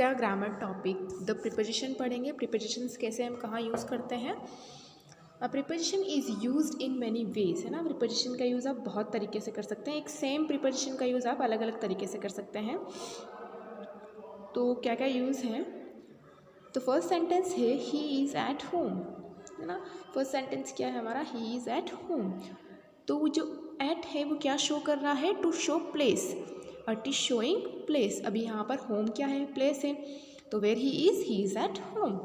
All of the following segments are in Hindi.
The grammar topic the preposition पढ़ेंगे। प्रिपोजिशंस कैसे हम कहाँ यूज़ करते हैं। Preposition is used in many ways, है ना। प्रिपोजिशन का यूज़ आप बहुत तरीके से कर सकते हैं। एक सेम प्रिपोजिशन का यूज़ आप अलग अलग तरीके से कर सकते हैं। तो क्या क्या यूज़ है। तो फर्स्ट सेंटेंस है ही इज़ एट होम, है ना। फर्स्ट सेंटेंस क्या है हमारा, ही इज़ एट होम। तो वो जो एट है वो क्या शो कर रहा है, to show place, it is showing place. अभी यहाँ पर होम क्या है, प्लेस है। तो where he is at home.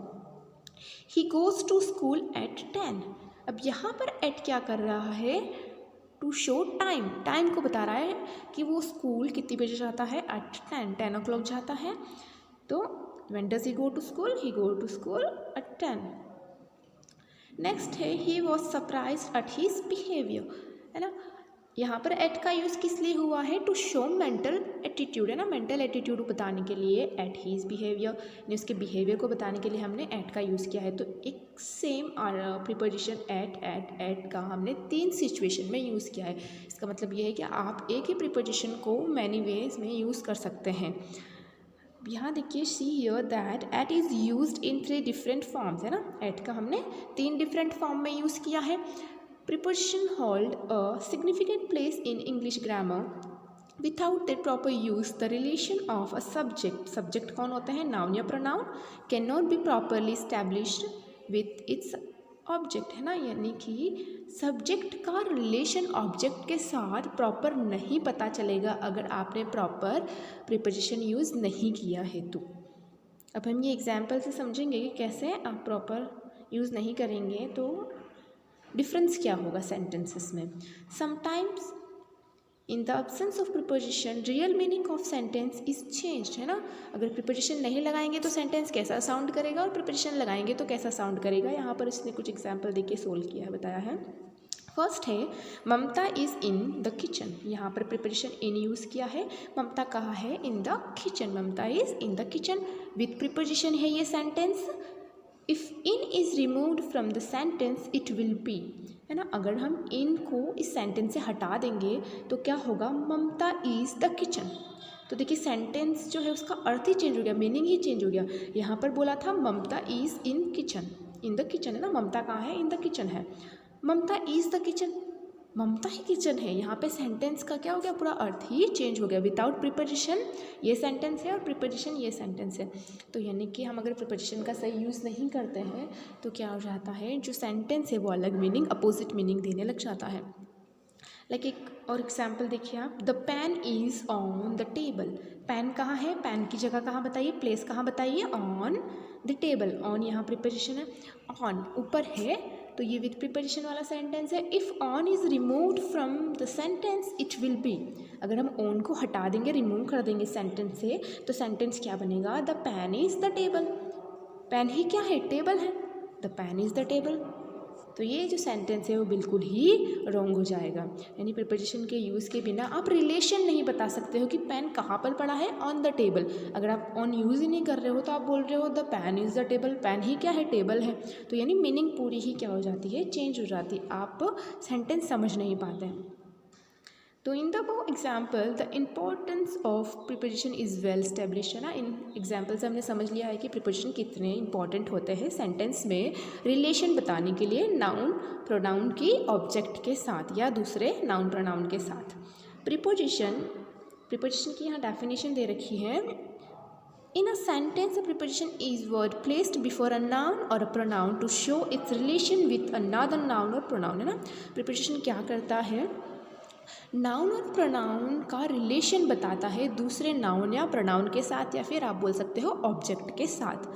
He goes to school at 10। अब यहाँ पर एट क्या कर रहा है, टू शो टाइम, टाइम को बता रहा है कि वो स्कूल कितनी बजे जाता है, एट 10 o'clock जाता है। तो when does he go to school, he go to school at 10। Next है he was surprised at his behavior, है ना। यहाँ पर एट का यूज़ किस लिए हुआ है, टू शो मेंटल एटीट्यूड, है ना। मेंटल एटीट्यूड बताने के लिए एट हीज बिहेवियर, यानी उसके बिहेवियर को बताने के लिए हमने एट का यूज़ किया है। तो एक सेम प्रीपोजिशन एट का हमने 3 सिचुएशन में यूज़ किया है। इसका मतलब ये है कि आप एक ही प्रीपोजिशन को मैनी वेज में यूज़ कर सकते हैं। यहाँ देखिए see here that at is used in 3 different forms, है ना। एट का हमने 3 डिफरेंट फॉर्म में यूज़ किया है। Preposition hold a significant place in English grammar without the proper use the relation of a subject. Subject कौन होते हैं, नाउन या pronoun, can not be properly established with its object, है ना। यानी कि सब्जेक्ट का रिलेशन ऑब्जेक्ट के साथ प्रॉपर नहीं पता चलेगा अगर आपने प्रॉपर प्रीपोजिशन यूज़ नहीं किया है। तो अब हम ये एग्जाम्पल से समझेंगे कि कैसे आप प्रॉपर यूज़ नहीं करेंगे तो डिफरेंस क्या होगा सेंटेंसेस में। Sometimes in the absence of preposition real meaning of sentence is changed, है ना। अगर प्रिपोजिशन नहीं लगाएंगे तो सेंटेंस कैसा साउंड करेगा और प्रिपोजिशन लगाएंगे तो कैसा साउंड करेगा। यहाँ पर इसने कुछ एग्जाम्पल देके सोल्व किया है, बताया है। फर्स्ट है Mamta is in the kitchen. यहाँ पर प्रिपोजिशन इन यूज़ किया है। ममता कहाँ है, in the kitchen. Mamta is in the kitchen with preposition है ये sentence. If in is removed from the sentence it will be, है ना। अगर हम इन को इस सेंटेंस से हटा देंगे तो क्या होगा, ममता इज़ द किचन। तो देखिए सेंटेंस जो है उसका अर्थ ही चेंज हो गया, मीनिंग ही चेंज हो गया। यहाँ पर बोला था Mamta is in kitchen, in the kitchen, है ना। ममता कहाँ है, इन द किचन है। Mamta is the kitchen, Mamta ही किचन है। यहाँ पे सेंटेंस का क्या हो गया, पूरा अर्थ ही चेंज हो गया। विदाउट प्रीपोजिशन ये सेंटेंस है और प्रीपोजिशन ये सेंटेंस है। तो यानी कि हम अगर प्रीपोजिशन का सही यूज़ नहीं करते हैं तो क्या हो जाता है, जो सेंटेंस है वो अलग मीनिंग, अपोजिट मीनिंग देने लग जाता है। लाइक एक और एग्जाम्पल देखिए आप, the pen is on the table. Pen कहाँ है, पेन की जगह कहाँ बताइए, प्लेस कहाँ बताइए, ऑन द टेबल। ऑन यहाँ प्रीपोजिशन है, ऑन ऊपर है तो ये विथ प्रीपोजिशन वाला सेंटेंस है। If on is removed from the sentence it will B. अगर हम ऑन को हटा देंगे, रिमूव कर देंगे सेंटेंस से तो सेंटेंस क्या बनेगा, the pen is the table. Pen ही क्या है, टेबल है, the pen is the table. तो ये जो सेंटेंस है वो बिल्कुल ही रॉन्ग हो जाएगा। यानी प्रीपोजिशन के यूज़ के बिना आप रिलेशन नहीं बता सकते हो कि पेन कहाँ पर पड़ा है, ऑन द टेबल। अगर आप ऑन यूज़ ही नहीं कर रहे हो तो आप बोल रहे हो the pen is the table, pen ही क्या है, टेबल है। तो यानी मीनिंग पूरी ही क्या हो जाती है, चेंज हो जाती है, आप सेंटेंस समझ नहीं पाते हैं। तो in the above example the importance of preposition is well establish, है ना। इन एग्जाम्पल से हमने समझ लिया है कि प्रीपोजिशन कितने इंपॉर्टेंट होते हैं सेंटेंस में रिलेशन बताने के लिए नाउन प्रोनाउन की ऑब्जेक्ट के साथ या दूसरे नाउन प्रोनाउन के साथ। प्रीपोजिशन की यहाँ डेफिनेशन दे रखी है। In a sentence, a preposition is word placed before a noun or a pronoun to show its relation with another noun or pronoun, है ना। preposition क्या करता है, नाउन और प्रोनाउन का रिलेशन बताता है दूसरे नाउन या प्रोनाउन के साथ, या फिर आप बोल सकते हो ऑब्जेक्ट के साथ।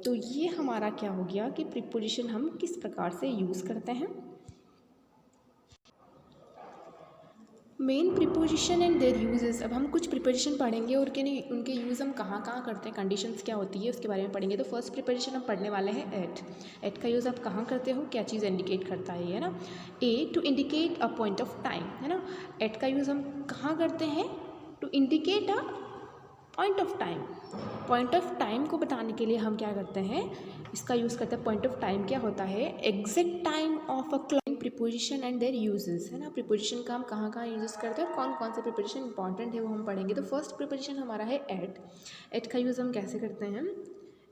तो ये हमारा क्या हो गया कि प्रीपोजिशन हम किस प्रकार से यूज़ करते हैं। Main preposition and there uses. अब हम कुछ प्रीपोजिशन पढ़ेंगे और उनके यूज़ हम कहाँ कहाँ करते हैं, कंडीशंस क्या होती है उसके बारे में पढ़ेंगे। तो फर्स्ट प्रीपोजिशन हम पढ़ने वाले हैं एट। एट का यूज़ आप कहाँ करते हो, क्या चीज़ इंडिकेट करता है ना। At to indicate a point of time, है ना। एट का यूज़ हम कहाँ करते हैं, to indicate a point of time. Point of time को बताने के लिए हम क्या करते हैं, इसका यूज़ करते हैं। पॉइंट ऑफ टाइम क्या होता है, exact time of a clock preposition and there uses, है ना। प्रीपोजिशन का हम कहाँ कहाँ यूज़ करते हैं और कौन कौन से प्रीपोजिशन इंपॉर्टेंट है वो हम पढ़ेंगे। तो फर्स्ट प्रीपोजिशन हमारा है एट। एट का यूज़ हम कैसे करते हैं,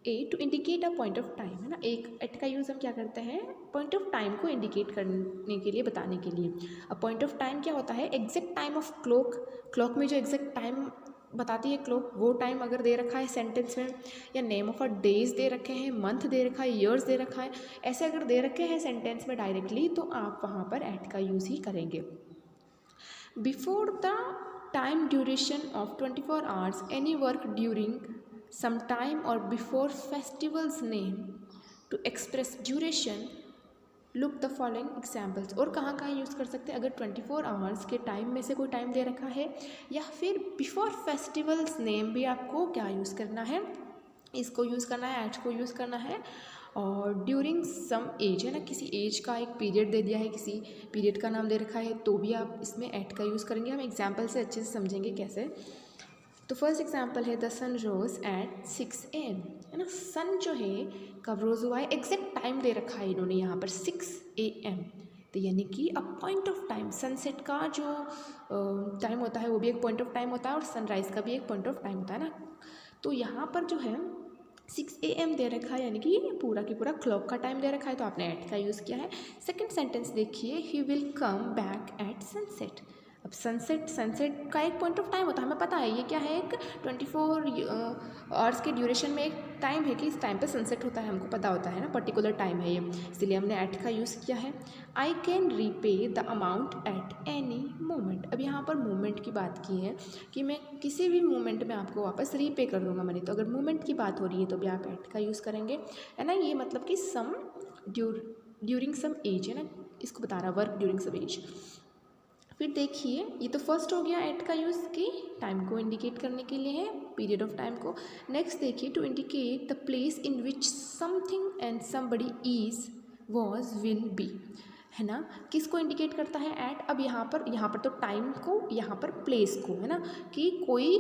at to indicate a point of time, है ना। एक एट का यूज़ हम क्या करते हैं, पॉइंट ऑफ टाइम को इंडिकेट करने के लिए, बताने के लिए। अब पॉइंट ऑफ टाइम क्या होता है, exact time of clock. Clock में जो एग्जैक्ट टाइम बताती है क्लॉक, वो टाइम अगर दे रखा है सेंटेंस में, या नेम ऑफ अ डेज दे रखे हैं, मंथ दे रखा है, ईयर्स दे रखा है, ऐसे अगर दे रखे हैं सेंटेंस में डायरेक्टली, तो आप वहाँ पर एट का यूज़ ही करेंगे। Before the time duration of 24 hours any work during some time or before festival's name to express duration, look the following examples। और कहाँ कहाँ यूज़ कर सकते हैं, अगर 24 आवर्स के टाइम में से कोई टाइम दे रखा है, या फिर बिफोर फेस्टिवल्स नेम भी आपको क्या यूज़ करना है, इसको यूज़ करना है, एट को यूज़ करना है। और ड्यूरिंग सम एज, है ना, किसी एज का एक पीरियड दे दिया है, किसी पीरियड का नाम दे रखा है, तो भी आप इसमें एट का यूज़ करेंगे। हम एग्जाम्पल से अच्छे से समझेंगे कैसे। तो फर्स्ट एग्जाम्पल है the sun rose at 6 AM, है ना। सन जो है कब रोज़ हुआ है, एग्जैक्ट टाइम दे रखा है इन्होंने यहाँ पर 6 AM, तो यानी कि अ पॉइंट ऑफ टाइम, सनसेट का जो टाइम होता है वो भी एक पॉइंट ऑफ टाइम होता है, और सनराइज़ का भी एक पॉइंट ऑफ टाइम होता है ना। तो यहाँ पर जो है 6 AM दे रखा है, यानी कि पूरा की पूरा क्लॉक का टाइम दे रखा है, तो आपने एट का यूज़ किया है। सेकेंड सेंटेंस देखिए, he will come back at sunset. अब सनसेट का एक पॉइंट ऑफ टाइम होता है, हमें पता है ये क्या है, एक 24 आवर्स के ड्यूरेशन में एक टाइम है कि इस टाइम पे सनसेट होता है, हमको पता होता है ना, पर्टिकुलर टाइम है ये, इसलिए हमने एट का यूज़ किया है। I can repay the amount at any moment. अब यहाँ पर मोमेंट की बात की है कि मैं किसी भी मोमेंट में आपको वापस रीपे कर दूँगा मनी, तो अगर मोमेंट की बात हो रही है तो भी आप एट का यूज़ करेंगे, है ना। ये मतलब कि सम ड्यूरिंग सम एज, है ना, इसको बता रहा वर्क ड्यूरिंग सम एज। फिर देखिए, ये तो फर्स्ट हो गया एट का यूज़ कि टाइम को इंडिकेट करने के लिए है, पीरियड ऑफ टाइम को। नेक्स्ट देखिए, to indicate the place in which something and somebody is, was, will be, है ना। किसको इंडिकेट करता है एट, अब यहाँ पर तो टाइम को, यहाँ पर प्लेस को, है ना, कि कोई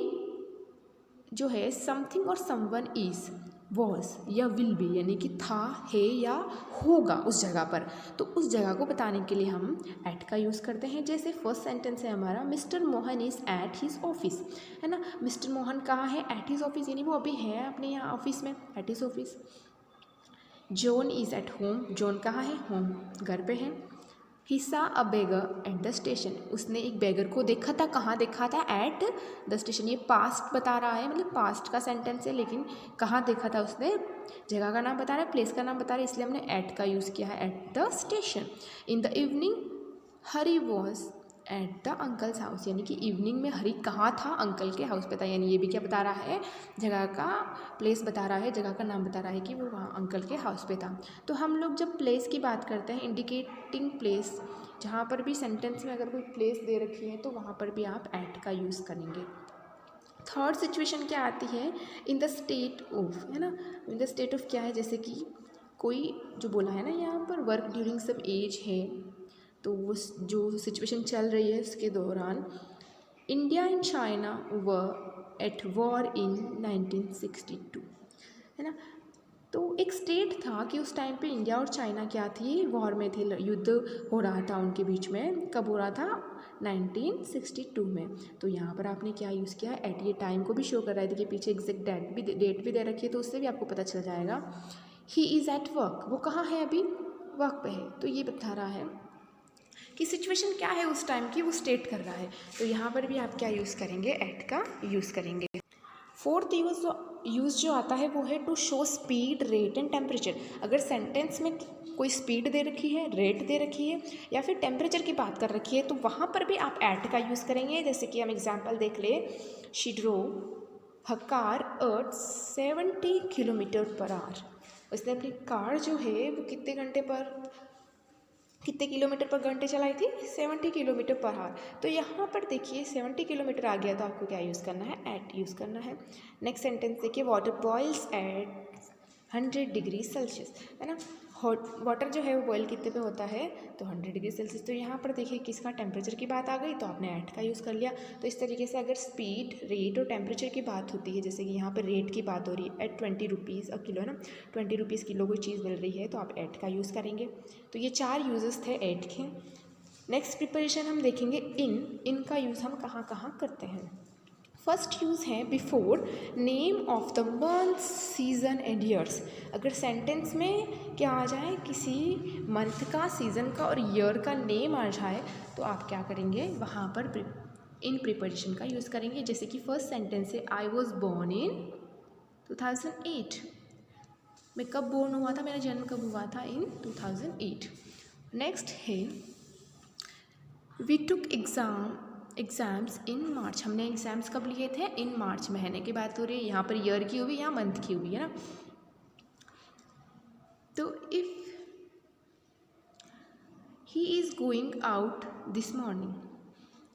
जो है समथिंग और समवन इज, वॉज या विल बी, यानी कि था, है या होगा उस जगह पर, तो उस जगह को बताने के लिए हम एट का यूज़ करते हैं। जैसे फर्स्ट सेंटेंस है हमारा, mister Mohan is at his office, है ना। मिस्टर मोहन कहाँ है, एट हिज ऑफिस, यानी वो अभी है अपने यहाँ ऑफिस में, at his office. John is at home, John कहाँ है, होम, घर पे है। ही सा अ बेगर एट द स्टेशन, उसने एक बेगर को देखा था, कहाँ देखा था, एट द स्टेशन। ये पास्ट बता रहा है, मतलब पास्ट का सेंटेंस है, लेकिन कहाँ देखा था उसने, जगह का नाम बता रहा है, प्लेस का नाम बता रहा है, इसलिए हमने एट का यूज़ किया है, at the station. In the evening Hari was at the uncles house, यानी कि इवनिंग में हरी कहाँ था, अंकल के हाउस पे था, यानी ये भी क्या बता रहा है, जगह का, प्लेस बता रहा है, जगह का नाम बता रहा है कि वो वहाँ अंकल के हाउस पे था। तो हम लोग जब प्लेस की बात करते हैं, इंडिकेटिंग प्लेस, जहाँ पर भी सेंटेंस में अगर कोई प्लेस दे रखी है तो वहाँ पर भी आप एट का यूज़ करेंगे। थर्ड सिचुएशन क्या आती है, इन द स्टेट ऑफ, है ना। इन द स्टेट ऑफ क्या है, जैसे कि कोई जो बोला है ना यहाँ पर वर्क ड्यूरिंग सम एज है, तो वो जो सिचुएशन चल रही है उसके दौरान, India and China were at war in 1962, है ना। तो एक स्टेट था कि उस टाइम पे इंडिया और चाइना क्या थी, वॉर में थे, युद्ध हो रहा था उनके बीच में। कब हो रहा था, 1962 में। तो यहाँ पर आपने क्या यूज़ किया, एट, ये टाइम को भी शो कर रहा है, देखिए पीछे एग्जैक्ट डेट भी दे रखी है, तो उससे भी आपको पता चल जाएगा। ही इज़ एट वर्क, वो कहाँ है, अभी वर्क पे है, तो ये बता रहा है कि सिचुएशन क्या है उस टाइम की, वो स्टेट कर रहा है। तो यहाँ पर भी आप क्या यूज़ करेंगे, एट का यूज़ करेंगे। फोर्थ यूज़ जो आता है वो है to show speed, rate and temperature. अगर सेंटेंस में कोई स्पीड दे रखी है, रेट दे रखी है, या फिर टेम्परेचर की बात कर रखी है, तो वहाँ पर भी आप एट का यूज़ करेंगे। जैसे कि हम एग्जांपल देख ले, she drove her car eight 70 km/h। उसने अपनी कार जो है वो कितने किलोमीटर पर घंटे चलाई थी, 70 km/h। तो यहाँ पर देखिए 70 किलोमीटर आ गया, तो आपको क्या यूज़ करना है, एट यूज़ करना है। नेक्स्ट सेंटेंस देखिए, water boils at 100 degree celsius, है ना। हॉट वाटर जो है वो बॉयल कितने पे होता है, तो 100 डिग्री सेल्सियस। तो यहाँ पर देखिए किसका टेम्परेचर की बात आ गई, तो आपने एट का यूज़ कर लिया। तो इस तरीके से अगर स्पीड, रेट और टेम्परेचर की बात होती है, जैसे कि यहाँ पर रेट की बात हो रही है एट 20 रुपीज़ अ किलो है ना, 20 रुपीज़ किलो कोई चीज़ मिल रही है, तो आप एट का यूज़ करेंगे। तो ये 4 यूजेस थे एट के। नेक्स्ट प्रिपरेशन हम देखेंगे इन का यूज़ हम कहाँ कहाँ करते हैं। फर्स्ट यूज़ है before name of the month, season and years. अगर सेंटेंस में क्या आ जाए, किसी मंथ का, सीज़न का और ईयर का नेम आ जाए, तो आप क्या करेंगे, वहाँ पर इन प्रिपोजिशन का यूज़ करेंगे। जैसे कि फर्स्ट सेंटेंस है आई वॉज बोर्न इन 2008। मैं कब बोर्न हुआ था, मेरा जन्म कब हुआ था, इन 2008। नेक्स्ट है वी टुक एग्ज़ाम्स इन मार्च। हमने एग्ज़ाम्स कब लिए थे, इन मार्च। महीने की बात हो रही है, यहाँ पर ईयर की हुई, यहाँ मंथ की हुई है ना। तो if he is going out this morning,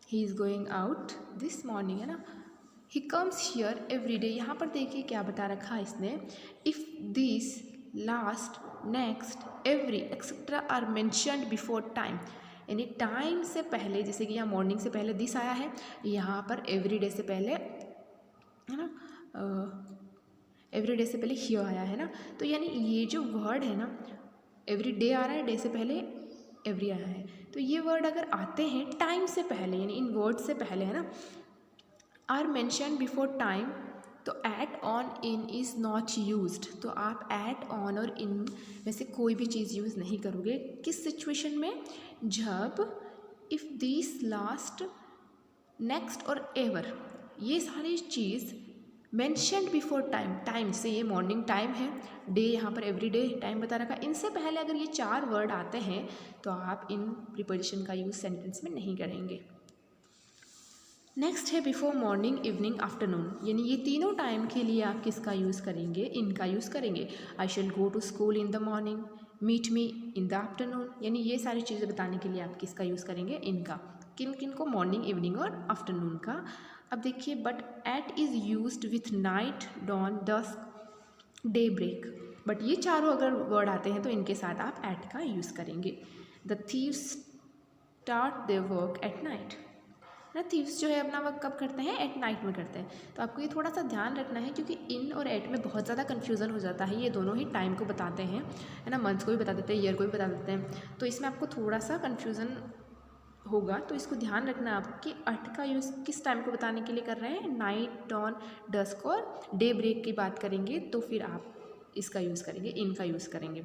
he is going out this morning है ना। He comes here every day. यहाँ पर देखिए क्या बता रखा है इसने, if this, last, next, every etcetera are mentioned before time. यानी टाइम से पहले, जैसे कि यहाँ मॉर्निंग से पहले दिस आया है, यहाँ पर एवरी डे से पहले है ना, एवरी डे से पहले हियर आया है ना। तो यानी ये जो वर्ड है ना, एवरी डे आ रहा है, डे से पहले एवरी आया है। तो ये वर्ड अगर आते हैं टाइम से पहले, यानी इन वर्ड से पहले है ना, आर मैंशन बिफोर टाइम, तो at, on, in is not used. तो आप एट, ऑन और इन में से कोई भी चीज़ यूज़ नहीं करोगे। किस सिचुएशन में, जब इफ़ दिस, लास्ट, नेक्स्ट और एवर, ये सारी चीज़ मैंशनड बिफोर टाइम, टाइम से, ये मॉर्निंग टाइम है, डे यहाँ पर एवरी डे टाइम बता रखा, इनसे पहले अगर ये 4 वर्ड आते हैं तो आप इन प्रीपोजिशन का यूज़ सेंटेंस में नहीं करेंगे। नेक्स्ट है बिफोर मॉर्निंग, इवनिंग, आफ्टरनून। यानी ये तीनों टाइम के लिए आप किसका यूज़ करेंगे, इनका यूज़ करेंगे। I shall go to school in the morning, meet me in the afternoon. यानी ये सारी चीज़ें बताने के लिए आप किसका यूज़ करेंगे, इनका। किन किन को, मॉर्निंग, इवनिंग और आफ्टरनून का। अब देखिए, but at is used with night, dawn, dusk, daybreak. But ये चारों अगर वर्ड आते हैं तो इनके साथ आप एट का यूज़ करेंगे। The thieves start their work at night ना। थीव्स जो है अपना वर्क कब करते हैं, एट नाइट में करते हैं। तो आपको ये थोड़ा सा ध्यान रखना है, क्योंकि इन और एट में बहुत ज़्यादा कन्फ्यूज़न हो जाता है। ये दोनों ही टाइम को बताते हैं है ना, मंथ को भी बता देते हैं, ईयर को भी बता देते हैं। तो इसमें आपको थोड़ा सा कन्फ्यूज़न होगा, तो इसको ध्यान रखना आप कि एट का यूज़ किस टाइम को बताने के लिए कर रहे हैं, नाइट, डॉन, डस्क और डे ब्रेक की बात करेंगे, तो फिर आप इसका यूज़ करेंगे, इनका यूज़ करेंगे।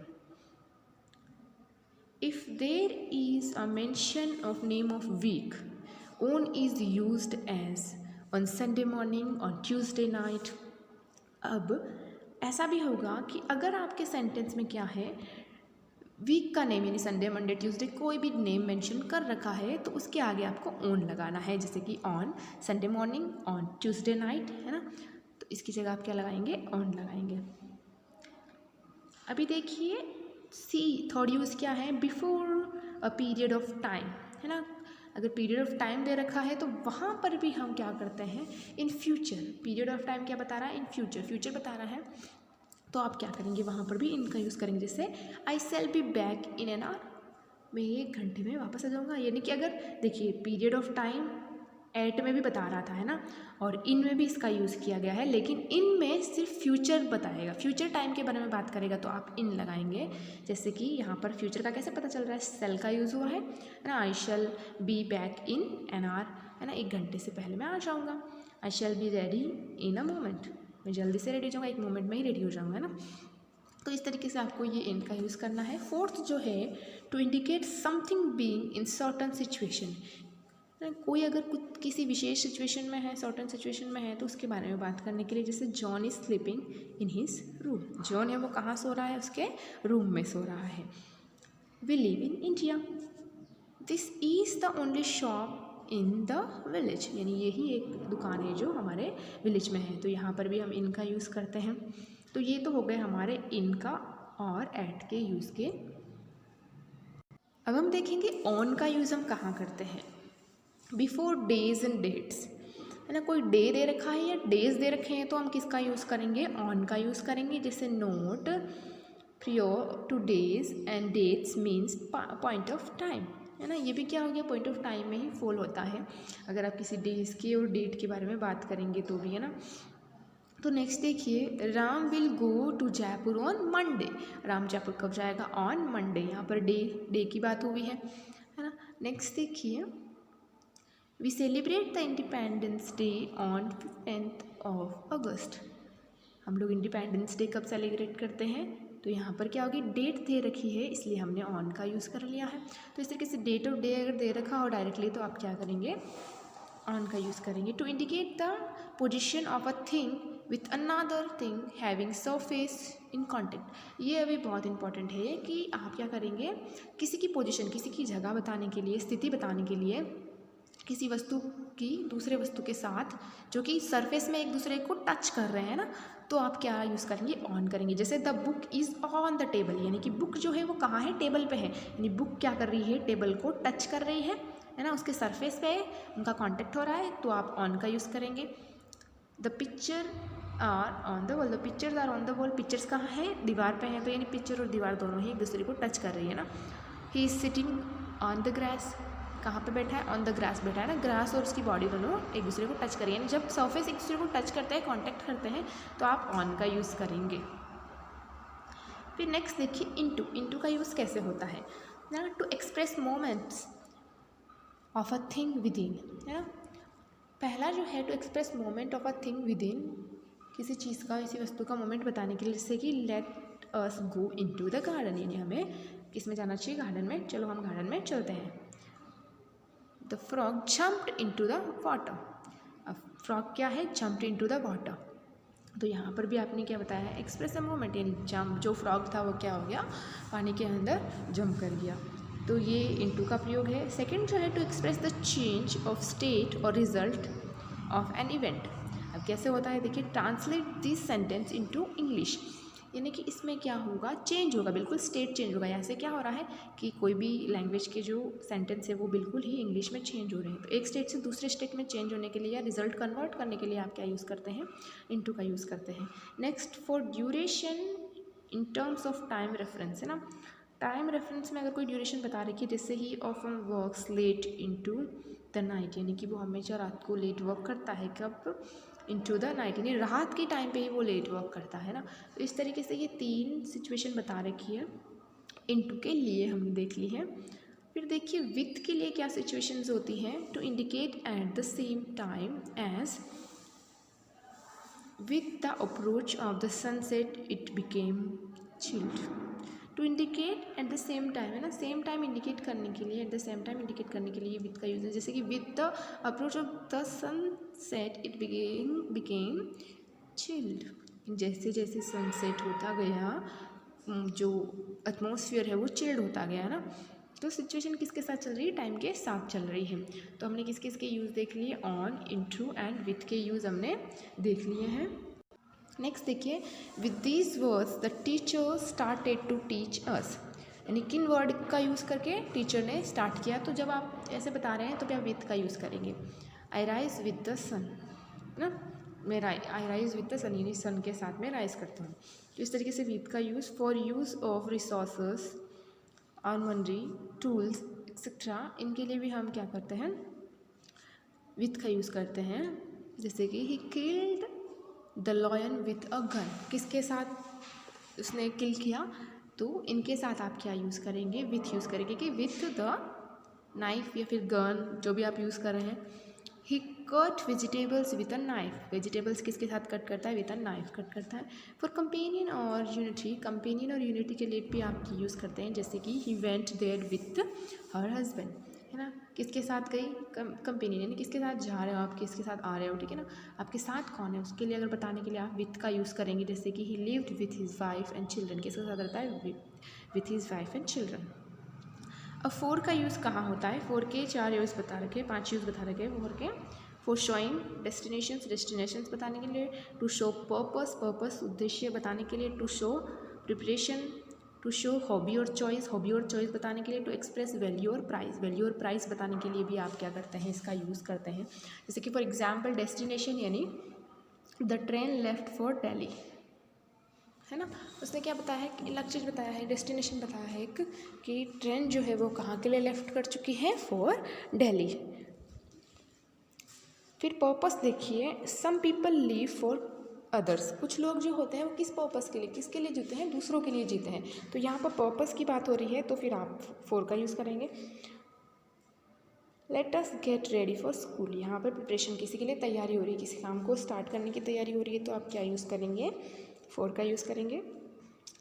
If there is a mention of name of week, on is used as on Sunday morning, on Tuesday night। अब ऐसा भी होगा कि अगर आपके सेंटेंस में क्या है, वीक का नेम यानी संडे, मंडे, ट्यूसडे कोई भी नेम मेंशन कर रखा है, तो उसके आगे आपको ऑन लगाना है। जैसे कि on Sunday morning, on Tuesday night है ना, तो इसकी जगह आप क्या लगाएंगे, ऑन लगाएंगे। अभी देखिए सी, थर्ड यूज़ क्या है, before a period of time है ना। अगर पीरियड ऑफ टाइम दे रखा है तो वहाँ पर भी हम क्या करते हैं, in future. Period of time क्या बता रहा है, इन फ्यूचर, फ्यूचर बता रहा है, तो आप क्या करेंगे, वहाँ पर भी इनका यूज़ करेंगे। जैसे I shall be back in an hour, मैं 1 घंटे में वापस आ जाऊँगा। यानी कि अगर देखिए पीरियड ऑफ टाइम एट में भी बता रहा था है ना, और इन में भी इसका यूज़ किया गया है, लेकिन इन में सिर्फ फ्यूचर बताएगा, फ्यूचर टाइम के बारे में बात करेगा, तो आप इन लगाएंगे। जैसे कि यहाँ पर फ्यूचर का कैसे पता चल रहा है, सेल का यूज़ हुआ है ना, I shall be back in an hour है ना, 1 घंटे से पहले मैं आ जाऊँगा। I shall be ready in a moment, मैं जल्दी से रेडी हो जाऊँगा, 1 मोमेंट में ही रेडी हो जाऊँगा है ना। तो इस तरीके से आपको ये इन का यूज़ करना है। फोर्थ जो है, to indicate something being in certain situation. कोई अगर कुछ किसी विशेष सिचुएशन में है, सर्टन सिचुएशन में है, तो उसके बारे में बात करने के लिए। जैसे John is sleeping in his room, John है वो कहाँ सो रहा है, उसके रूम में सो रहा है। We live in India, this is the only shop in the village, यानी यही एक दुकान है जो हमारे विलेज में है, तो यहाँ पर भी हम इनका यूज़ करते हैं। तो ये तो हो गए हमारे इनका और एट के यूज़ के। अब हम देखेंगे ऑन का यूज़ हम कहाँ करते हैं, बिफोर डेज एंड डेट्स है ना। कोई डे दे रखा है या डेज दे रखे हैं, तो हम किसका यूज़ करेंगे, ऑन का यूज़ करेंगे। जैसे note prior to days and dates means point of time, है ना। ये भी क्या हो गया, पॉइंट ऑफ टाइम में ही फॉल होता है अगर आप किसी डेज की और डेट के बारे में बात करेंगे तो भी, है ना। तो नेक्स्ट देखिए, Ram will go to Jaipur on Monday. Ram Jaipur कब जाएगा, ऑन मंडे। यहाँ पर डे की बात हुई है ना। नेक्स्ट देखिए, we celebrate the independence day on 15th of August। हम लोग इंडिपेंडेंस डे कब सेलिब्रेट करते हैं, तो यहाँ पर क्या होगी, डेट दे रखी है इसलिए हमने ऑन का यूज़ कर लिया है। तो इस तरीके से डेट और डे अगर दे रखा हो डायरेक्टली तो आप क्या करेंगे, ऑन का यूज़ करेंगे। To indicate the position of a thing with another thing having surface in contact. ये अभी बहुत इंपॉर्टेंट है कि आप क्या करेंगे, किसी की पोजिशन, किसी की जगह बताने के लिए, स्थिति बताने के लिए, किसी वस्तु की दूसरे वस्तु के साथ जो कि सरफेस में एक दूसरे को टच कर रहे हैं ना, तो आप क्या यूज़ करेंगे, ऑन करेंगे। जैसे the book is on the table, यानी कि बुक जो है वो कहाँ है, टेबल पे है, यानी बुक क्या कर रही है, टेबल को टच कर रही है ना, उसके सरफेस पे उनका कांटेक्ट हो रहा है, तो आप ऑन का यूज़ करेंगे। The picture are on the wall, the pictures are on the wall, pictures कहाँ है, दीवार पे हैं, तो यानी पिक्चर और दीवार दोनों ही एक दूसरे को टच कर रही है ना। He is sitting on the grass, कहाँ पे बैठा है, ऑन द ग्रास बैठा है ना। ग्रास और उसकी बॉडी दोनों एक दूसरे को टच करिए, यानी जब सरफेस एक दूसरे को टच करते हैं, कांटेक्ट करते हैं, तो आप ऑन का यूज़ करेंगे। फिर नेक्स्ट देखिए, इनटू का यूज़ कैसे होता है ना, to express moments of a thing within, है ना। पहला जो है, to express moment of a thing within, किसी चीज़ का, किसी वस्तु का मोमेंट बताने के लिए, जैसे कि let us go into the garden, यानी हमें किस में जाना चाहिए, गार्डन में। चलो हम गार्डन में चलते हैं। The frog jumped into the water, अब फ्रॉग क्या है, जम्प्ड इनटू द वाटर। तो यहाँ पर भी आपने क्या बताया है, एक्सप्रेस अ मोमेंट, यानी जम्प, जो फ्रॉग था वो क्या हो गया, पानी के अंदर जंप कर गया, तो ये इनटू का प्रयोग है। सेकंड जो है, to express the change of state और रिजल्ट ऑफ एन इवेंट। अब कैसे होता है, देखिए, translate this sentence into English, यानी कि इसमें क्या होगा, चेंज होगा, बिल्कुल स्टेट चेंज होगा। यहाँ से क्या हो रहा है कि कोई भी लैंग्वेज के जो सेंटेंस है वो बिल्कुल ही इंग्लिश में चेंज हो रहे हैं, तो एक स्टेट से दूसरे स्टेट में चेंज होने के लिए या रिजल्ट कन्वर्ट करने के लिए आप क्या यूज़ करते हैं, इनटू का यूज़ करते हैं। Next, for duration in terms of time reference, है ना। टाइम रेफरेंस में अगर कोई ड्यूरेशन बता रही है, जैसे he often works late into the night, यानी कि वो हमेशा रात को लेट वर्क करता है, कब, इनटू द नाइट, यानी रात के टाइम पे ही वो लेट वर्क करता है ना। तो इस तरीके से ये 3 सिचुएशन बता रखी है, इनटू के लिए हमने देख ली है। फिर देखिए, विथ के लिए क्या सिचुएशंस होती हैं, to indicate at the same time as with the approach of the sunset it became chilled. To indicate at the same time, है ना, सेम टाइम इंडिकेट करने के लिए, at the same time indicate करने के लिए विथ का यूज है। जैसे कि with the approach of the sunset it became chilled, जैसे जैसे सनसेट होता गया, जो एटमॉस्फेयर है वो चिल्ड होता गया, है ना। तो सिचुएशन किसके साथ चल रही है, टाइम के साथ चल रही है। तो हमने किस किस के यूज़ देख लिए, ऑन, इनटू एंड विथ के यूज़ हमने देख लिए हैं। नेक्स्ट देखिए, with these words the teacher started to teach us, यानी किन वर्ड का यूज़ करके टीचर ने स्टार्ट किया। तो जब आप ऐसे बता रहे हैं तो क्या विथ का यूज़ करेंगे। आई राइज विद द सन, ना, मैं आई राइज विद द सन, यानी सन के साथ में राइज करता हूँ। तो इस तरीके से विथ का use. For use of resources, armoury, tools etcetera, इनके लिए भी हम क्या करते हैं, विथ का यूज़ करते हैं। जैसे कि he killed the lion with a gun, किसके साथ उसने किल किया, तो इनके साथ आप क्या यूज़ करेंगे, विथ यूज़ करेंगे, कि विथ द नाइफ या फिर गन, जो भी आप यूज़ कर रहे हैं। He cut vegetables with a knife, vegetables किसके साथ कट करता है, विथ अ नाइफ कट करता है। फॉर कंपेनियन और यूनिटी, कंपेनियन और यूनिटी के लिए भी आप यूज़ करते हैं, जैसे कि he went there with her husband, है ना, किसके साथ गई, कंपेनियन, यानी किसके साथ जा रहे हो आप, किसके साथ आ रहे हो, ठीक है ना, आपके साथ कौन है, उसके लिए अगर बताने के लिए आप विथ का यूज़ करेंगे। जैसे कि ही lived with his wife and children, किसके साथ रहता है, with his wife and children. अब फोर का यूज़ कहाँ होता है, फोर के 4 यूज़ बता रखे, 5 यूज़ बता रखे फोर के। फॉर शोइंग डेस्टिनेशंस बताने के लिए, टू शो पर्पस उद्देश्य बताने के लिए, to show preparation, to show hobby और चॉइस बताने के लिए, टू एक्सप्रेस वैल्यू और प्राइस बताने के लिए भी आप क्या करते हैं, इसका यूज़ करते हैं। जैसे कि फॉर एग्जाम्पल डेस्टिनेशन, यानी the train left for Delhi, है ना। उसने क्या बताया है कि अलग चीज़ बताया है, डेस्टिनेशन बताया है एक कि ट्रेन जो है वो कहाँ के लिए लेफ्ट कर चुकी है, फॉर दिल्ली। फिर पर्पस देखिए, some people live for others, कुछ लोग जो होते हैं वो किस पर्पस के लिए, किसके लिए जीते हैं, दूसरों के लिए जीते हैं। तो यहाँ पर पर्पस की बात हो रही है तो फिर आप फॉर का यूज़ करेंगे। Let us get ready for school, यहाँ पर प्रिपरेशन, किसी के लिए तैयारी हो रही है, किसी काम को स्टार्ट करने की तैयारी हो रही है तो आप क्या यूज़ करेंगे, फॉर का यूज़ करेंगे।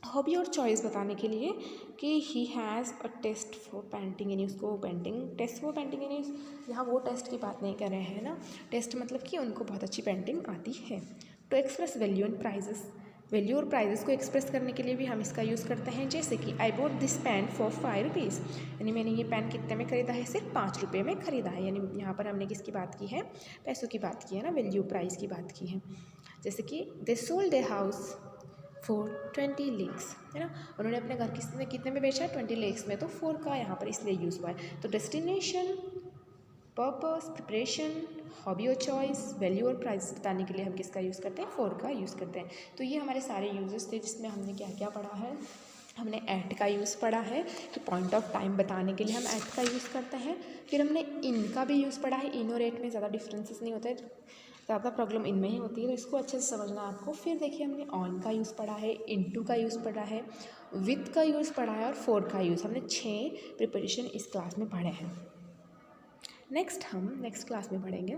हॉबी और चॉइस बताने के लिए कि he has a taste for painting, यानी उसको पेंटिंग, टेस्ट फॉर पेंटिंग यानी यहाँ वो टेस्ट की बात नहीं कर रहे हैं ना, टेस्ट मतलब कि उनको बहुत अच्छी पेंटिंग आती है। To express value and prices, value और प्राइजेस को एक्सप्रेस करने के लिए भी हम इसका यूज़ करते हैं, जैसे कि I bought this pen for 5 rupees, यानी मैंने ये पेन कितने में ख़रीदा है, सिर्फ 5 रुपये में ख़रीदा है। यानी यहाँ पर हमने किसकी बात की है, पैसों की बात की है ना, वैल्यू प्राइस की बात की है। जैसे कि they sold their house for 20 lakhs, है ना, उन्होंने अपने घर कितने में बेचा, 20 लेक्स में, तो फॉर का यहाँ पर इसलिए यूज़ हुआ है। तो डेस्टिनेशन, पर्पस, प्रिपरेशन, हॉबी और चॉइस, वैल्यू और प्राइस बताने के लिए हम किसका यूज़ करते हैं, फॉर का यूज़ करते हैं। तो ये हमारे सारे यूजेस थे जिसमें हमने क्या क्या पढ़ा है, हमने एट का यूज़ पढ़ा है कि पॉइंट ऑफ टाइम बताने के लिए हम एट का यूज़ करते हैं। फिर हमने इन का भी यूज़ पढ़ा है, इन और एट में ज़्यादा डिफरेंसेस नहीं होते, ज़्यादा प्रॉब्लम इनमें ही होती है, तो इसको अच्छे से समझना है आपको। फिर देखिए हमने ऑन का यूज़ पढ़ा है, इनटू का यूज़ पढ़ा है, विथ का यूज़ पढ़ा है और फॉर का यूज़, हमने 6 प्रिपरेशन इस क्लास में पढ़े हैं। नेक्स्ट हम नेक्स्ट क्लास में पढ़ेंगे